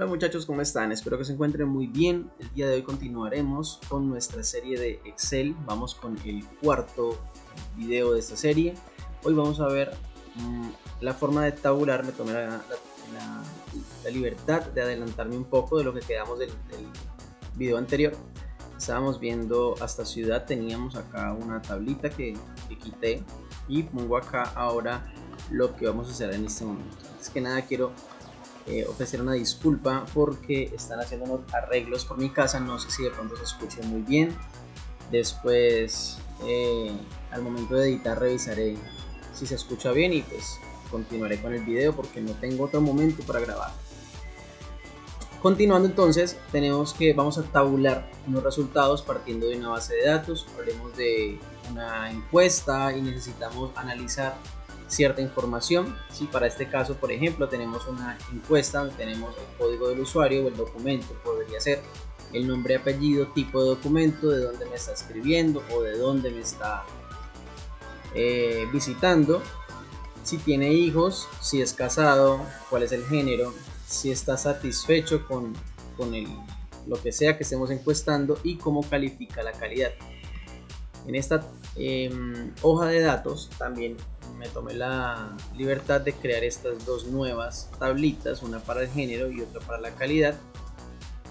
Hola muchachos, ¿cómo están? Espero que se encuentren muy bien. El día de hoy continuaremos con nuestra serie de Excel. Vamos con el cuarto video de esta serie. Hoy vamos a ver la forma de tabular. Me tomé la libertad de adelantarme un poco de lo que quedamos del video anterior. Estábamos viendo hasta ciudad, teníamos acá una tablita que quité y pongo acá ahora lo que vamos a hacer en este momento. Antes que nada quiero ofrecer una disculpa porque están haciendo unos arreglos por mi casa, no sé si de pronto se escuche muy bien. Después al momento de editar revisaré si se escucha bien y pues continuaré con el video porque no tengo otro momento para grabar. Continuando entonces, vamos a tabular unos resultados partiendo de una base de datos. Hablemos de una encuesta y necesitamos analizar cierta información. Si para este caso, por ejemplo, tenemos una encuesta donde tenemos el código del usuario o el documento, podría ser el nombre, apellido, tipo de documento, de dónde me está escribiendo o de dónde me está visitando, si tiene hijos, si es casado, cuál es el género, si está satisfecho con lo que sea que estemos encuestando y cómo califica la calidad. En esta hoja de datos también me tomé la libertad de crear estas dos nuevas tablitas, una para el género y otra para la calidad,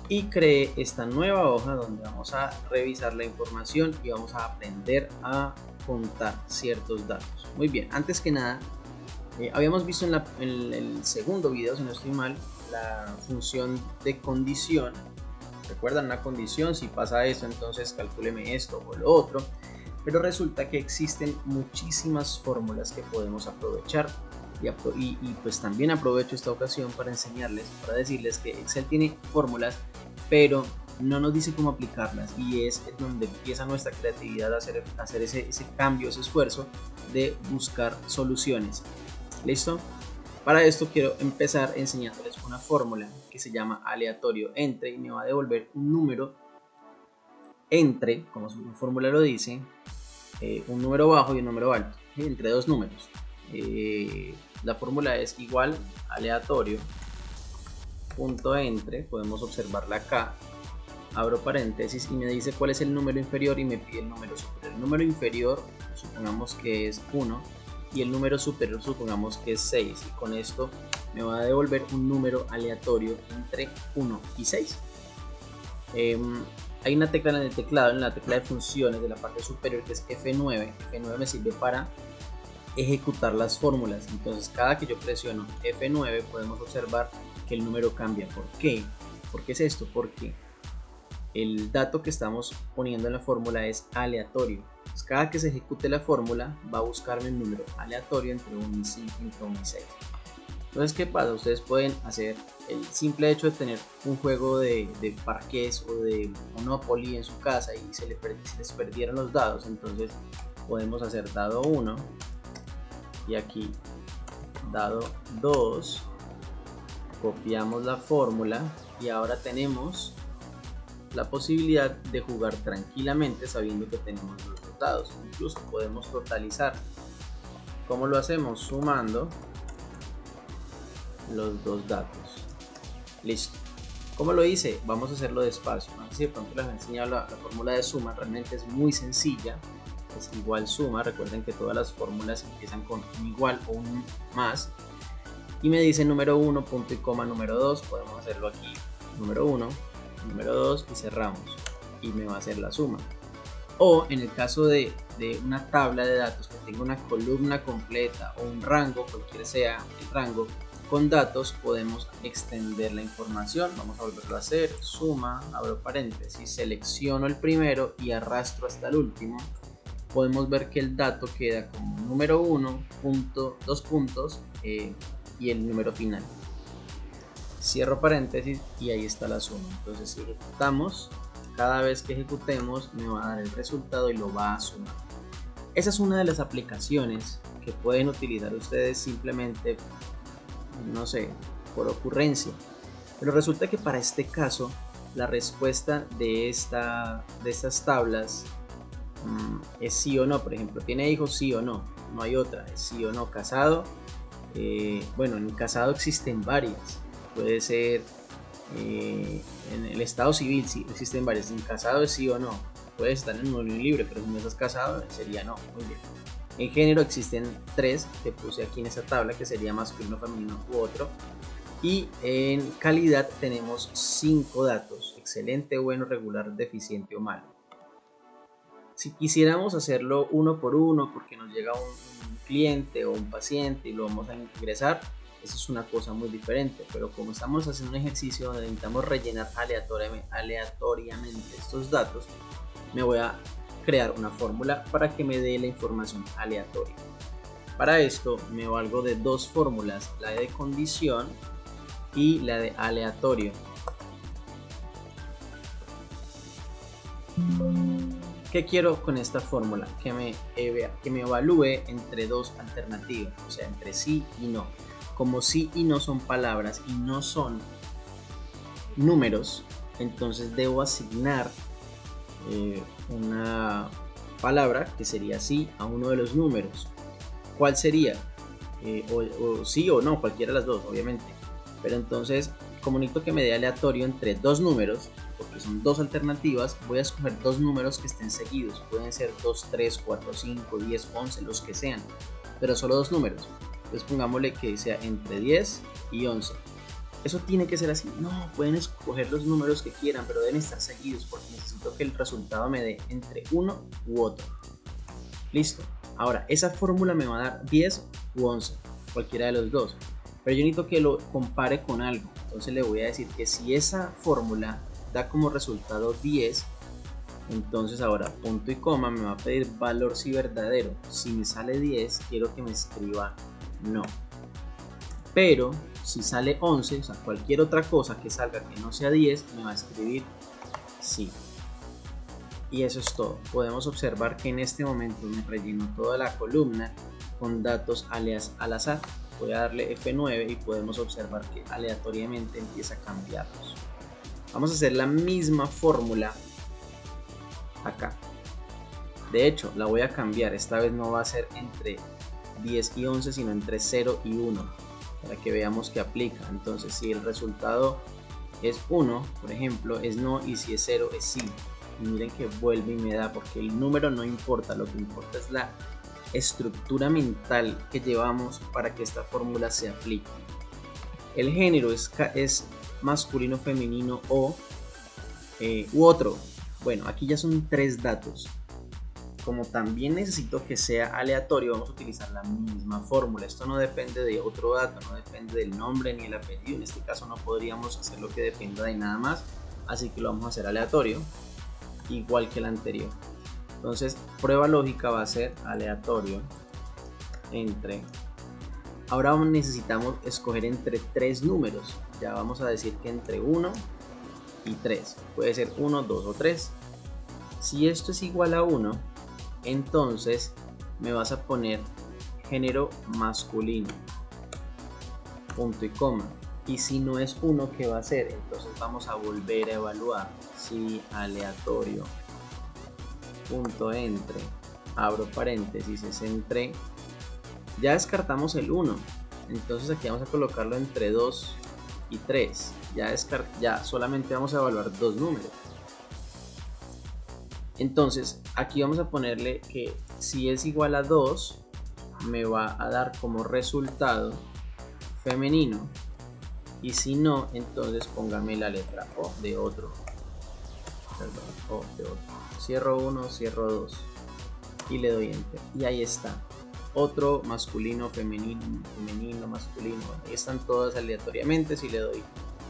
y creé esta nueva hoja donde vamos a revisar la información y vamos a aprender a contar ciertos datos. Muy bien, antes que nada, habíamos visto en el segundo video, si no estoy mal, la función de condición. Recuerdan una condición: si pasa esto, entonces calcúleme esto o lo otro. Pero resulta que existen muchísimas fórmulas que podemos aprovechar y pues también aprovecho esta ocasión para enseñarles, para decirles que Excel tiene fórmulas, pero no nos dice cómo aplicarlas, y es donde empieza nuestra creatividad a hacer ese cambio, ese esfuerzo de buscar soluciones. ¿Listo? Para esto quiero empezar enseñándoles una fórmula que se llama aleatorio entre y me va a devolver un número entre, como su fórmula lo dice, un número bajo y un número alto, entre dos números. La fórmula es igual aleatorio punto entre, podemos observarla acá, abro paréntesis y me dice cuál es el número inferior y me pide el número superior. El número inferior supongamos que es 1 y el número superior supongamos que es 6, y con esto me va a devolver un número aleatorio entre 1 y 6. Hay una tecla en el teclado, en la tecla de funciones de la parte superior, que es F9. F9 me sirve para ejecutar las fórmulas. Entonces cada que yo presiono F9 podemos observar que el número cambia. ¿Por qué? ¿Por qué es esto? Porque el dato que estamos poniendo en la fórmula es aleatorio. Entonces, cada que se ejecute la fórmula va a buscarme un número aleatorio entre 1 y 5, entre 1 y 6. Entonces, ¿qué pasa? Ustedes pueden hacer el simple hecho de tener un juego de parqués o de Monopoly en su casa y se les perdieron los dados. Entonces podemos hacer dado 1 y aquí dado 2, copiamos la fórmula y ahora tenemos la posibilidad de jugar tranquilamente sabiendo que tenemos los dos dados. Incluso podemos totalizar. ¿Cómo lo hacemos? Sumando los dos datos. Listo. ¿Cómo lo hice? Vamos a hacerlo despacio. No sé si de pronto les he enseñado la fórmula de suma. Realmente es muy sencilla. Es igual suma. Recuerden que todas las fórmulas empiezan con un igual o un más. Y me dice número 1, punto y coma, número 2. Podemos hacerlo aquí. Número 1, número 2 y cerramos. Y me va a hacer la suma. O en el caso de una tabla de datos que tenga una columna completa o un rango, cualquiera sea el rango, con datos podemos extender la información. Vamos a volverlo a hacer, suma, abro paréntesis, selecciono el primero y arrastro hasta el último. Podemos ver que el dato queda como número 1, punto, 2 puntos y el número final. Cierro paréntesis y ahí está la suma. Entonces si ejecutamos, cada vez que ejecutemos me va a dar el resultado y lo va a sumar. Esa es una de las aplicaciones que pueden utilizar ustedes simplemente, no sé, por ocurrencia, pero resulta que para este caso la respuesta de estas tablas es sí o no. Por ejemplo, ¿tiene hijos? Sí o no, no hay otra, es sí o no. Casado, bueno, en casado existen varias, puede ser en el estado civil sí existen varios. En casado es sí o no. Puedes estar en unión libre, pero si no estás casado sería no. Muy bien. En género existen 3 que puse aquí en esta tabla, que sería masculino, femenino u otro. Y en calidad tenemos 5 datos: excelente, bueno, regular, deficiente o malo. Si quisiéramos hacerlo uno por uno, porque nos llega un cliente o un paciente y lo vamos a ingresar, eso es una cosa muy diferente. Pero como estamos haciendo un ejercicio donde necesitamos rellenar aleatoriamente estos datos, me voy a crear una fórmula para que me dé la información aleatoria. Para esto me valgo de 2 fórmulas, la de condición y la de aleatorio. ¿Qué quiero con esta fórmula? Que me evalúe entre 2 alternativas, o sea, entre sí y no. Como sí y no son palabras y no son números, entonces debo asignar una palabra que sería sí a uno de los números. ¿Cuál sería? O sí o no, cualquiera de las dos, obviamente. Pero entonces, como necesito que me dé aleatorio entre 2 números, porque son 2 alternativas, voy a escoger 2 números que estén seguidos. Pueden ser 2, 3, 4, 5, 10, 11, los que sean, pero solo 2 números. Entonces pongámosle que sea entre 10 y 11. Eso tiene que ser así. No, pueden escoger los números que quieran, pero deben estar seguidos, porque necesito que el resultado me dé entre uno u otro. Listo. Ahora, esa fórmula me va a dar 10 u 11, cualquiera de los dos. Pero yo necesito que lo compare con algo. Entonces le voy a decir que si esa fórmula da como resultado 10, entonces ahora punto y coma me va a pedir valor si verdadero. Si me sale 10, quiero que me escriba no. Pero si sale 11, o sea, cualquier otra cosa que salga que no sea 10, me va a escribir sí. Y eso es todo. Podemos observar que en este momento me rellenó toda la columna con datos al azar. Voy a darle F9 y podemos observar que aleatoriamente empieza a cambiarlos. Vamos a hacer la misma fórmula acá. De hecho, la voy a cambiar. Esta vez no va a ser entre 10 y 11, sino entre 0 y 1, para que veamos que aplica. Entonces, si el resultado es 1, por ejemplo, es no, y si es 0 es sí. Y miren que vuelve y me da, porque el número no importa, lo que importa es la estructura mental que llevamos para que esta fórmula se aplique. El género es masculino, femenino o u otro. Bueno, aquí ya son 3 datos. Como también necesito que sea aleatorio, vamos a utilizar la misma fórmula. Esto no depende de otro dato, no depende del nombre ni el apellido. En este caso no podríamos hacer lo que dependa de nada más, así que lo vamos a hacer aleatorio, igual que el anterior. Entonces, prueba lógica va a ser aleatorio entre. Ahora necesitamos escoger entre 3 números. Ya vamos a decir que entre 1 y 3. Puede ser 1, 2 o 3. Si esto es igual a 1, entonces me vas a poner género masculino, punto y coma. Y si no es 1, ¿qué va a ser? Entonces vamos a volver a evaluar. Si aleatorio punto entre, abro paréntesis, es entre. Ya descartamos el 1, entonces aquí vamos a colocarlo entre 2 y 3. Ya solamente vamos a evaluar 2 números. Entonces aquí vamos a ponerle que si es igual a 2, me va a dar como resultado femenino, y si no, entonces póngame la letra O de otro. Perdón, O de otro. Cierro 1, cierro 2 y le doy enter, y ahí está. Otro masculino, femenino, femenino, masculino. Bueno, ahí están todas aleatoriamente. Si le doy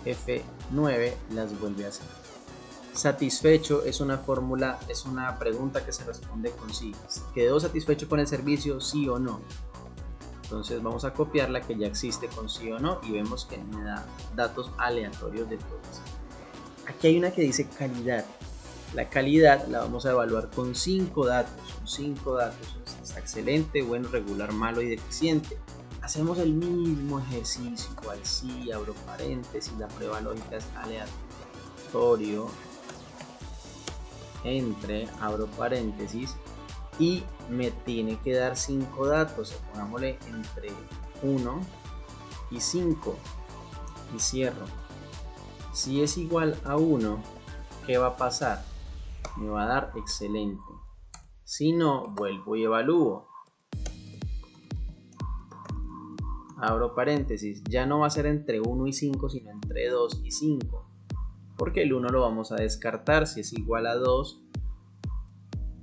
F9, las vuelve a hacer. Satisfecho es una fórmula, es una pregunta que se responde con sí. ¿Quedó satisfecho con el servicio? Sí o no. Entonces vamos a copiar la que ya existe con sí o no y vemos que me da datos aleatorios de todas. Aquí hay una que dice calidad. La calidad la vamos a evaluar con 5 datos. Son 5 datos. Está excelente, bueno, regular, malo y deficiente. Hacemos el mismo ejercicio, igual sí, abro paréntesis, la prueba lógica es aleatorio entre, abro paréntesis, y me tiene que dar 5 datos. Pongámosle entre 1 y 5 y cierro. Si es igual a 1, ¿qué va a pasar? Me va a dar excelente. Si no, vuelvo y evalúo. Abro paréntesis, ya no va a ser entre 1 y 5, sino entre 2 y 5. Porque el 1 lo vamos a descartar. Si es igual a 2,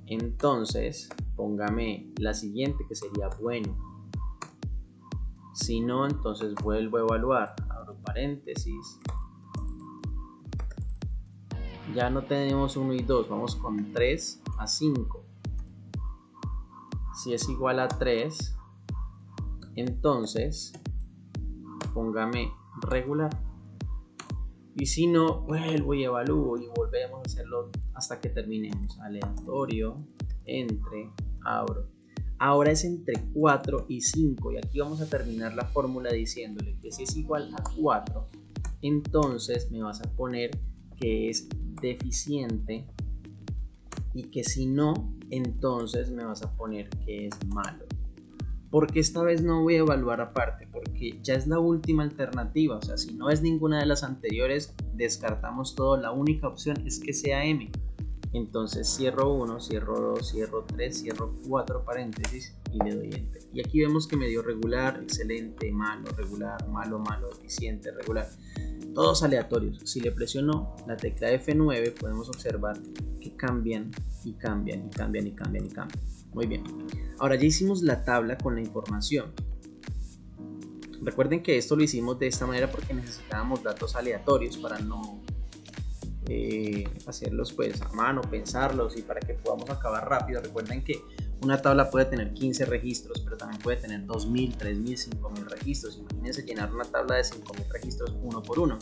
entonces póngame la siguiente, que sería bueno. Si no, entonces vuelvo a evaluar. Abro paréntesis. Ya no tenemos 1 y 2, vamos con 3 a 5. Si es igual a 3, entonces póngame regular. Y si no, vuelvo y evalúo y volvemos a hacerlo hasta que terminemos. Aleatorio, entre, abro. Ahora es entre 4 y 5 y aquí vamos a terminar la fórmula diciéndole que si es igual a 4, entonces me vas a poner que es deficiente, y que si no, entonces me vas a poner que es malo. Porque esta vez no voy a evaluar aparte, porque ya es la última alternativa. O sea, si no es ninguna de las anteriores, descartamos todo. La única opción es que sea M. Entonces cierro 1, cierro 2, cierro 3, cierro 4 paréntesis y le doy enter. Y aquí vemos que me dio regular, excelente, malo, regular, malo, malo, deficiente, regular. Todos aleatorios. Si le presiono la tecla F9, podemos observar que cambian y cambian y cambian y cambian y cambian. Muy bien. Ahora ya hicimos la tabla con la información. Recuerden que esto lo hicimos de esta manera porque necesitábamos datos aleatorios para no hacerlos pues a mano, pensarlos y para que podamos acabar rápido. Recuerden que una tabla puede tener 15 registros, pero también puede tener 2000, 3000, 5000 registros. Imagínense llenar una tabla de 5000 registros uno por uno.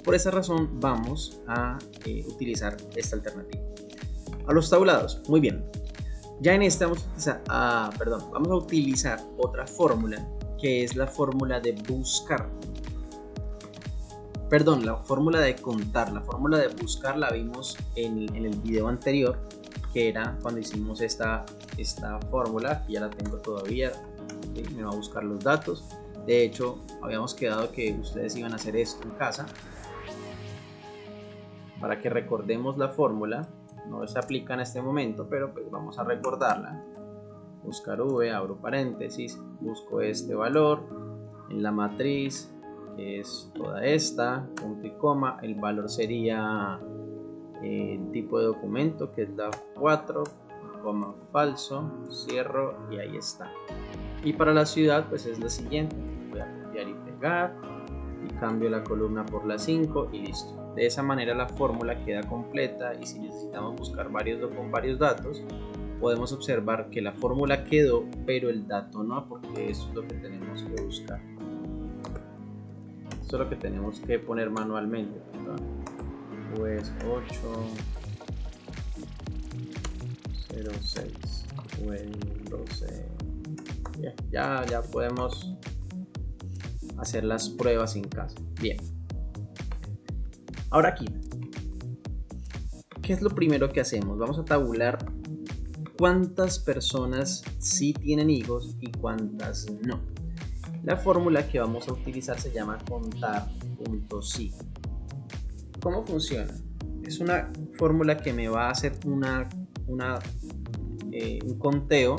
Por esa razón vamos a utilizar esta alternativa. A los tabulados, muy bien. Ya en esta vamos a utilizar otra fórmula, que es la fórmula de buscar. Perdón, la fórmula de contar. La fórmula de buscar la vimos en el video anterior, que era cuando hicimos esta fórmula, que ya la tengo todavía. ¿Sí? Me va a buscar los datos. De hecho, habíamos quedado que ustedes iban a hacer esto en casa para que recordemos la fórmula. No se aplica en este momento, pero pues vamos a recordarla. Buscar V, abro paréntesis, busco este valor en la matriz, que es toda esta, punto y coma. El valor sería el tipo de documento, que es la 4, coma falso, cierro y ahí está. Y para la ciudad pues es la siguiente. Voy a copiar y pegar y cambio la columna por la 5 y listo. De esa manera la fórmula queda completa, y si necesitamos buscar con varios datos, podemos observar que la fórmula quedó, pero el dato no, porque eso es lo que tenemos que buscar. Esto es lo que tenemos que poner manualmente. Pues 806 12. Bien, ya podemos hacer las pruebas en casa. Bien. Ahora aquí, ¿qué es lo primero que hacemos? Vamos a tabular cuántas personas sí tienen hijos y cuántas no. La fórmula que vamos a utilizar se llama contar.si. ¿Cómo funciona? Es una fórmula que me va a hacer un conteo,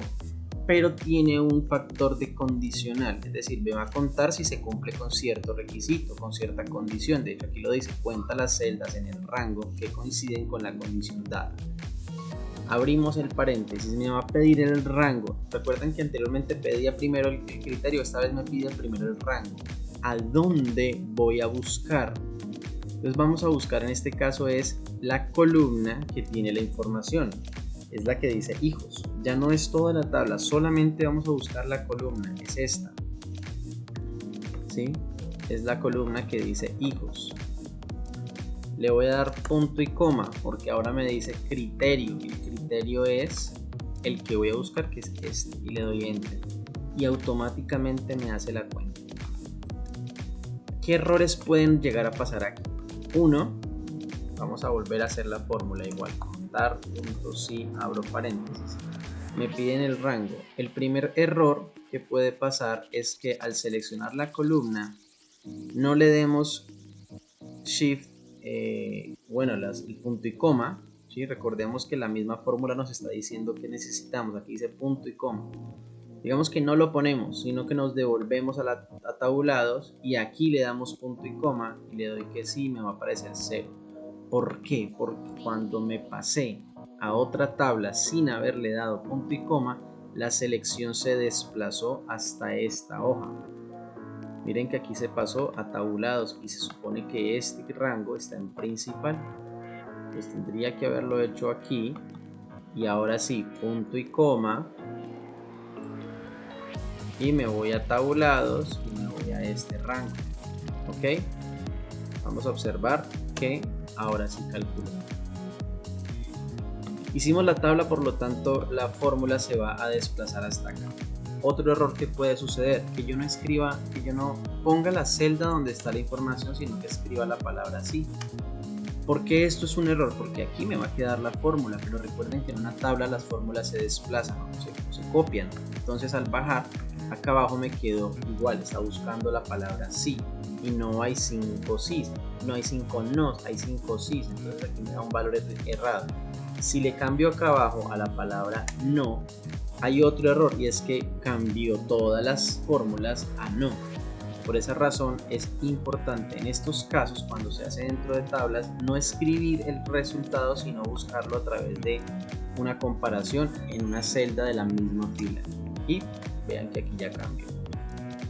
pero tiene un factor de condicional, es decir, me va a contar si se cumple con cierto requisito, con cierta condición. De hecho aquí lo dice, cuenta las celdas en el rango que coinciden con la condición dada. Abrimos el paréntesis, me va a pedir el rango. Recuerden que anteriormente pedía primero el criterio, esta vez me pide primero el rango. ¿A dónde voy a buscar? Entonces vamos a buscar, en este caso es la columna que tiene la información. Es la que dice hijos. Ya no es toda la tabla, solamente vamos a buscar la columna, es esta. ¿Sí? Es la columna que dice hijos. Le voy a dar punto y coma porque ahora me dice criterio. El criterio es el que voy a buscar, que es este, y le doy enter. Y automáticamente me hace la cuenta. ¿Qué errores pueden llegar a pasar aquí? Uno, vamos a volver a hacer la fórmula igual. Contar.si, abro paréntesis. Me piden el rango. El primer error que puede pasar es que al seleccionar la columna no le demos Shift bueno, el punto y coma, ¿sí? Recordemos que la misma fórmula nos está diciendo que necesitamos, aquí dice punto y coma. Digamos que no lo ponemos, sino que nos devolvemos a tabulados y aquí le damos punto y coma y le doy que sí, me va a aparecer 0. ¿Por qué? Porque cuando me pasé a otra tabla sin haberle dado punto y coma, la selección se desplazó hasta esta hoja. Miren que aquí se pasó a tabulados y se supone que este rango está en principal. Pues tendría que haberlo hecho aquí y ahora sí, punto y coma. Y me voy a tabulados y me voy a este rango. Ok, vamos a observar que ahora sí calcula. Hicimos la tabla, por lo tanto la fórmula se va a desplazar hasta acá. Otro error que puede suceder, que yo no ponga la celda donde está la información, sino que escriba la palabra así. ¿Por qué esto es un error? Porque aquí me va a quedar la fórmula, pero recuerden que en una tabla las fórmulas se desplazan, se copian. Entonces al bajar, acá abajo me quedó igual, está buscando la palabra sí y no hay 5 sí, no hay 5 no, hay 5 sí, entonces aquí me da un valor errado. Si le cambio acá abajo a la palabra no, hay otro error y es que cambió todas las fórmulas a no. Por esa razón es importante en estos casos, cuando se hace dentro de tablas, no escribir el resultado, sino buscarlo a través de una comparación en una celda de la misma fila. Y vean que aquí ya cambió.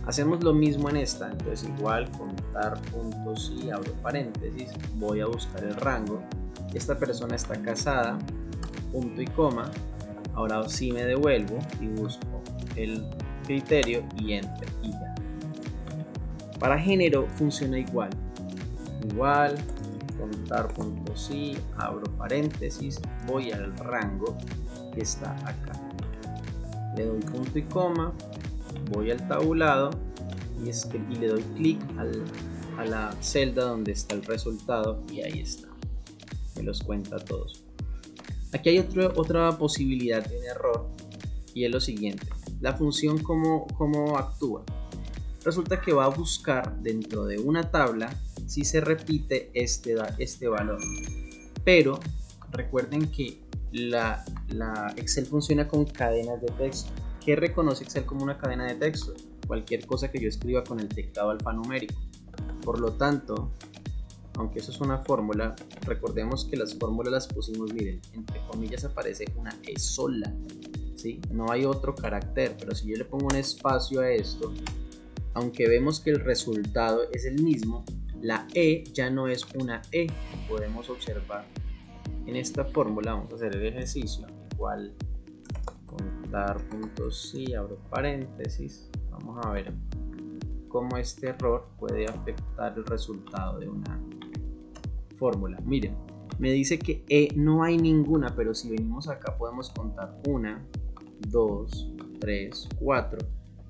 Hacemos lo mismo en esta, entonces igual contar puntos y abro paréntesis, voy a buscar el rango. Esta persona está casada, punto y coma. Ahora sí me devuelvo y busco el criterio y enter y ya. Para género funciona igual, contar puntos y abro paréntesis, voy al rango que está acá, le doy punto y coma, voy al tabulado y le doy clic a la celda donde está el resultado y ahí está, me los cuenta todos. Aquí hay otra posibilidad de un error y es lo siguiente, la función cómo actúa. Resulta que va a buscar dentro de una tabla si se repite este valor, pero recuerden que la Excel funciona con cadenas de texto. ¿Qué reconoce Excel como una cadena de texto? Cualquier cosa que yo escriba con el teclado alfanumérico. Por lo tanto, aunque eso es una fórmula, recordemos que las fórmulas las pusimos, miren, entre comillas aparece una E sola, ¿sí? No hay otro carácter, pero si yo le pongo un espacio a esto, aunque vemos que el resultado es el mismo, la E ya no es una E. Podemos observar en esta fórmula, vamos a hacer el ejercicio, igual contar puntos y abro paréntesis. Vamos a ver cómo este error puede afectar el resultado de una fórmula. Miren, me dice que E no hay ninguna, pero si venimos acá podemos contar 1, 2, 3, 4.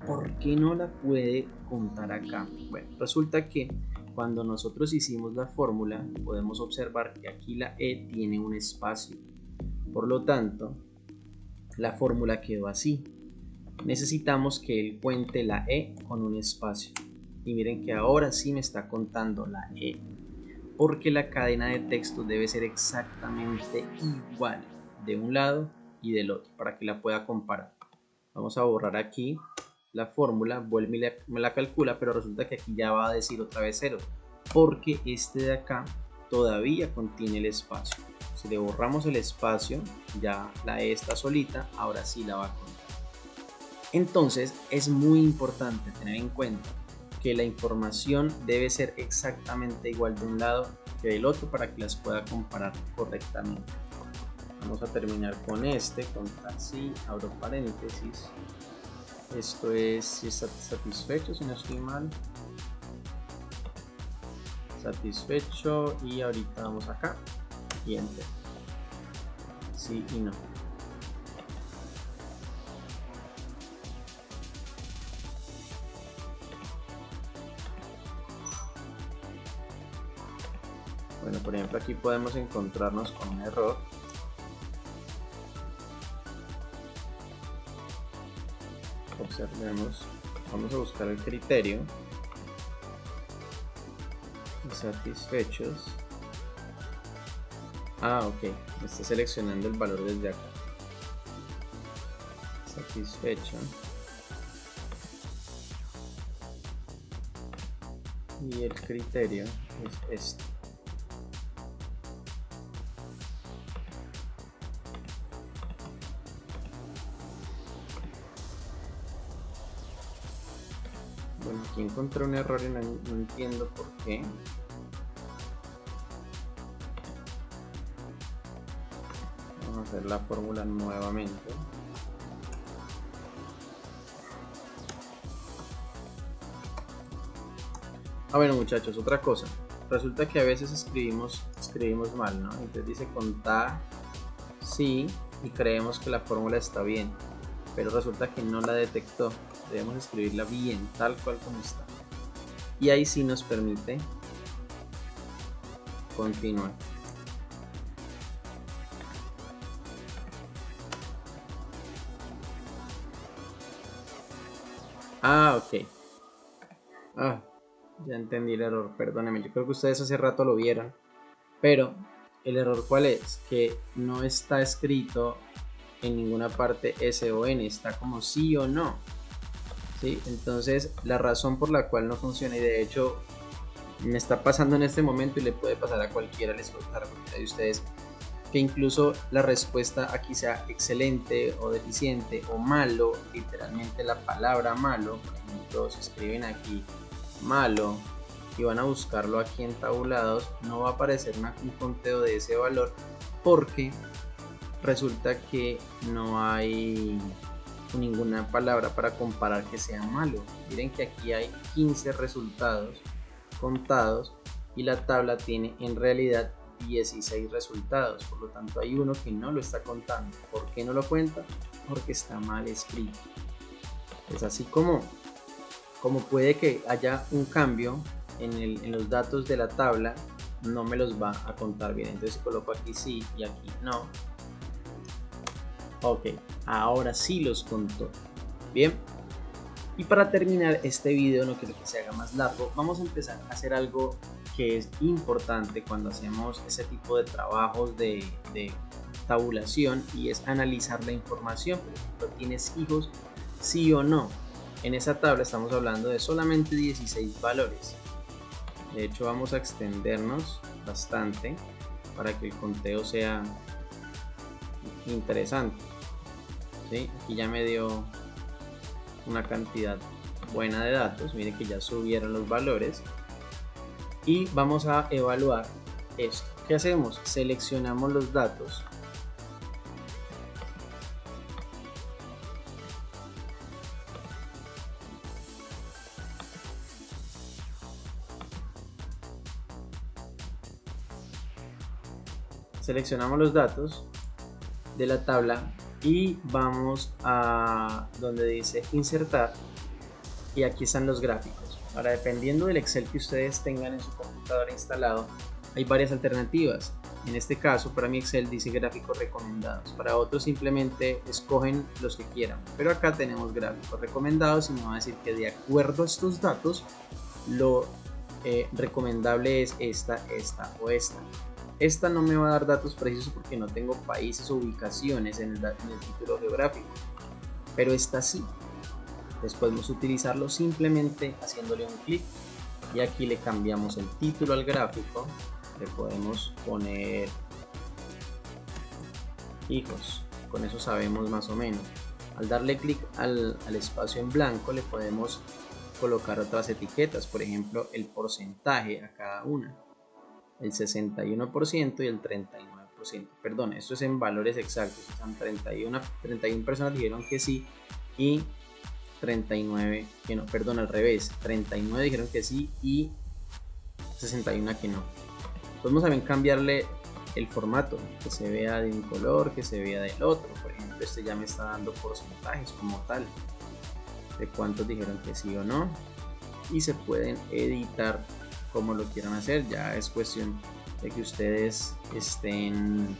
¿Por qué no la puede contar acá? Bueno, resulta que cuando nosotros hicimos la fórmula podemos observar que aquí la E tiene un espacio. Por lo tanto, la fórmula quedó así. Necesitamos que él cuente la E con un espacio. Y miren que ahora sí me está contando la E. Porque la cadena de texto debe ser exactamente igual de un lado y del otro para que la pueda comparar. Vamos a borrar aquí la fórmula, vuelve y me la calcula, pero resulta que aquí ya va a decir otra vez 0, porque este de acá todavía contiene el espacio. Si le borramos el espacio, ya la E está solita, ahora sí la va a contar. Entonces es muy importante tener en cuenta que la información debe ser exactamente igual de un lado que del otro para que las pueda comparar correctamente. Vamos a terminar con contar sí, abro paréntesis. Esto es si está satisfecho, si no estoy mal. Satisfecho y ahorita vamos acá y enter. Sí y no. Bueno, por ejemplo aquí podemos encontrarnos con un error. Observemos, vamos a buscar el criterio, satisfechos, Ah, ok, me está seleccionando el valor desde acá. Satisfecho. Y el criterio es este. Bueno, aquí encontré un error y no entiendo por qué. Vamos a hacer la fórmula nuevamente. Ah, bueno, muchachos, otra cosa. Resulta que a veces escribimos mal, ¿no? Entonces dice contar sí y creemos que la fórmula está bien, pero resulta que no la detectó. Debemos escribirla bien, tal cual como está. Y ahí sí nos permite continuar. Ah, ok. Ah, ya entendí el error, perdóneme. Yo creo que ustedes hace rato lo vieron. Pero el error cuál es, que no está escrito en ninguna parte S o N, está como sí o no. ¿Sí? Entonces la razón por la cual no funciona, y de hecho me está pasando en este momento y le puede pasar a cualquiera, de ustedes, que incluso la respuesta aquí sea excelente o deficiente o malo, literalmente la palabra malo, por ejemplo, si escriben aquí malo y van a buscarlo aquí en tabulados, no va a aparecer un conteo de ese valor porque resulta que no hay ninguna palabra para comparar que sea malo. Miren que aquí hay 15 resultados contados y la tabla tiene en realidad 16 resultados, por lo tanto hay uno que no lo está contando. ¿Por qué no lo cuenta? Porque está mal escrito. Es así como puede que haya un cambio en los datos de la tabla, no me los va a contar bien. Entonces coloco aquí sí y aquí no. Ok, ahora sí los contó. Bien. Y para terminar este video, no quiero que se haga más largo, vamos a empezar a hacer algo que es importante cuando hacemos ese tipo de trabajos de tabulación, y es analizar la información. Por ejemplo, ¿tienes hijos? Sí o no. En esa tabla estamos hablando de solamente 16 valores. De hecho, vamos a extendernos bastante para que el conteo sea interesante. ¿Sí? Aquí ya me dio una cantidad buena de datos. Miren que ya subieron los valores y vamos a evaluar esto. ¿Qué hacemos? Seleccionamos los datos, de la tabla y vamos a donde dice insertar, y aquí están los gráficos. Ahora, dependiendo del Excel que ustedes tengan en su computadora instalado, hay varias alternativas. En este caso, para mi Excel dice gráficos recomendados. Para otros simplemente escogen los que quieran. Pero acá tenemos gráficos recomendados y me va a decir que de acuerdo a estos datos, lo recomendable es esta o esta. Esta no me va a dar datos precisos porque no tengo países o ubicaciones en el título geográfico. Pero esta sí. Entonces podemos utilizarlo simplemente haciéndole un clic y aquí le cambiamos el título al gráfico. Le podemos poner hijos, con eso sabemos más o menos. Al darle clic al espacio en blanco le podemos colocar otras etiquetas, por ejemplo el porcentaje a cada una, el 61% y el 39%. Perdón, esto es en valores exactos, son 31 personas dijeron que sí y 39 que no, perdón, al revés, 39 dijeron que sí y 61 que no. Podemos también cambiarle el formato, que se vea de un color, que se vea del otro. Por ejemplo, este ya me está dando porcentajes como tal, de cuántos dijeron que sí o no, y se pueden editar como lo quieran hacer. Ya es cuestión de que ustedes estén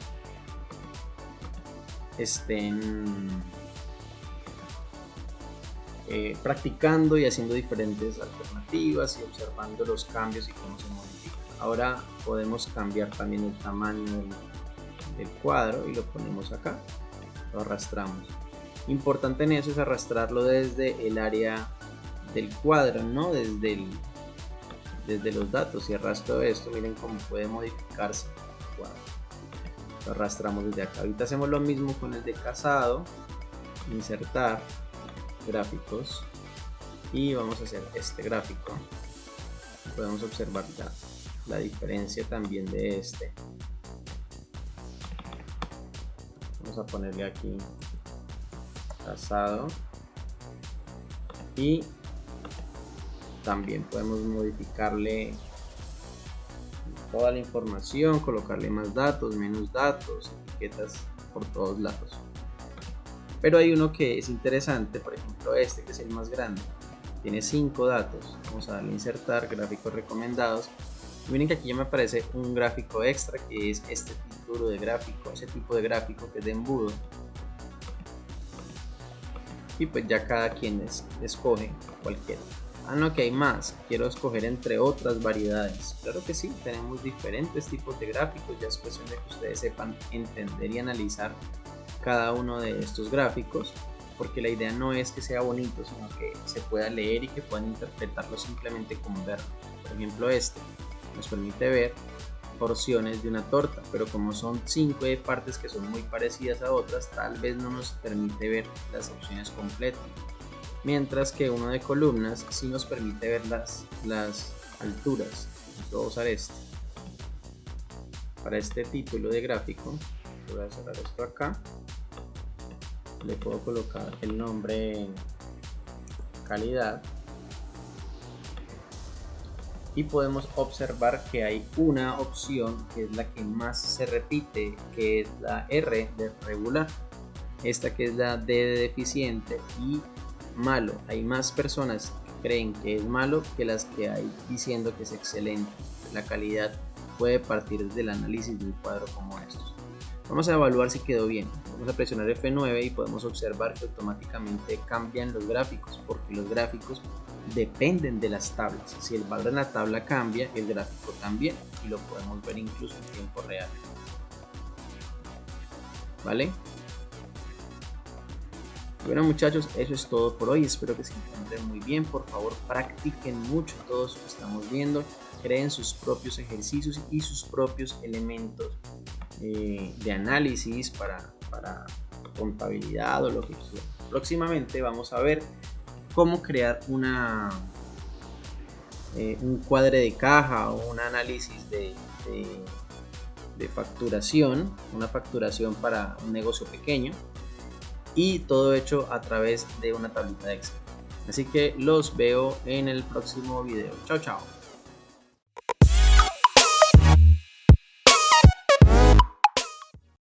practicando y haciendo diferentes alternativas y observando los cambios y cómo se modifican. Ahora podemos cambiar también el tamaño el cuadro y lo ponemos acá, lo arrastramos. Importante en eso es arrastrarlo desde el área del cuadro, no desde los datos. Si arrastro esto, miren cómo puede modificarse el cuadro. Lo arrastramos desde acá. Ahorita hacemos lo mismo con el de casado, insertar gráficos, y vamos a hacer este gráfico. Podemos observar la diferencia también de este. Vamos a ponerle aquí casado, y también podemos modificarle toda la información, colocarle más datos, menos datos, etiquetas por todos lados. Pero hay uno que es interesante, por ejemplo este, que es el más grande, tiene 5 datos. Vamos a darle a insertar gráficos recomendados. Y miren que aquí ya me aparece un gráfico extra, que es este tipo de gráfico, ese tipo de gráfico que es de embudo. Y pues ya cada quien escoge cualquiera. Ah, no, que hay más, quiero escoger entre otras variedades. Claro que sí, tenemos diferentes tipos de gráficos. Ya es cuestión de que ustedes sepan entender y analizar cada uno de estos gráficos, porque la idea no es que sea bonito, sino que se pueda leer y que puedan interpretarlo simplemente como verlo. Por ejemplo, este nos permite ver porciones de una torta, pero como son 5 partes que son muy parecidas a otras, tal vez no nos permite ver las opciones completas. Mientras que uno de columnas sí nos permite ver las alturas. Voy a usar este. Para este título de gráfico, voy a cerrar esto acá. Le puedo colocar el nombre calidad. Y podemos observar que hay una opción que es la que más se repite, que es la R de regular. Esta que es la D de deficiente y malo. Hay más personas que creen que es malo que las que hay diciendo que es excelente. La calidad puede partir desde el análisis de un cuadro como estos. Vamos a evaluar si quedó bien. Vamos a presionar F9 y podemos observar que automáticamente cambian los gráficos, porque los gráficos dependen de las tablas. Si el valor en la tabla cambia, el gráfico también, y lo podemos ver incluso en tiempo real. ¿Vale? Bueno, muchachos, eso es todo por hoy. Espero que se encuentren muy bien. Por favor, practiquen mucho todo eso que estamos viendo. Creen sus propios ejercicios y sus propios elementos de análisis para contabilidad o lo que quieran. Próximamente vamos a ver cómo crear un cuadre de caja o un análisis de facturación, una facturación para un negocio pequeño, y todo hecho a través de una tablita de Excel. Así que los veo en el próximo video. Chao, chao.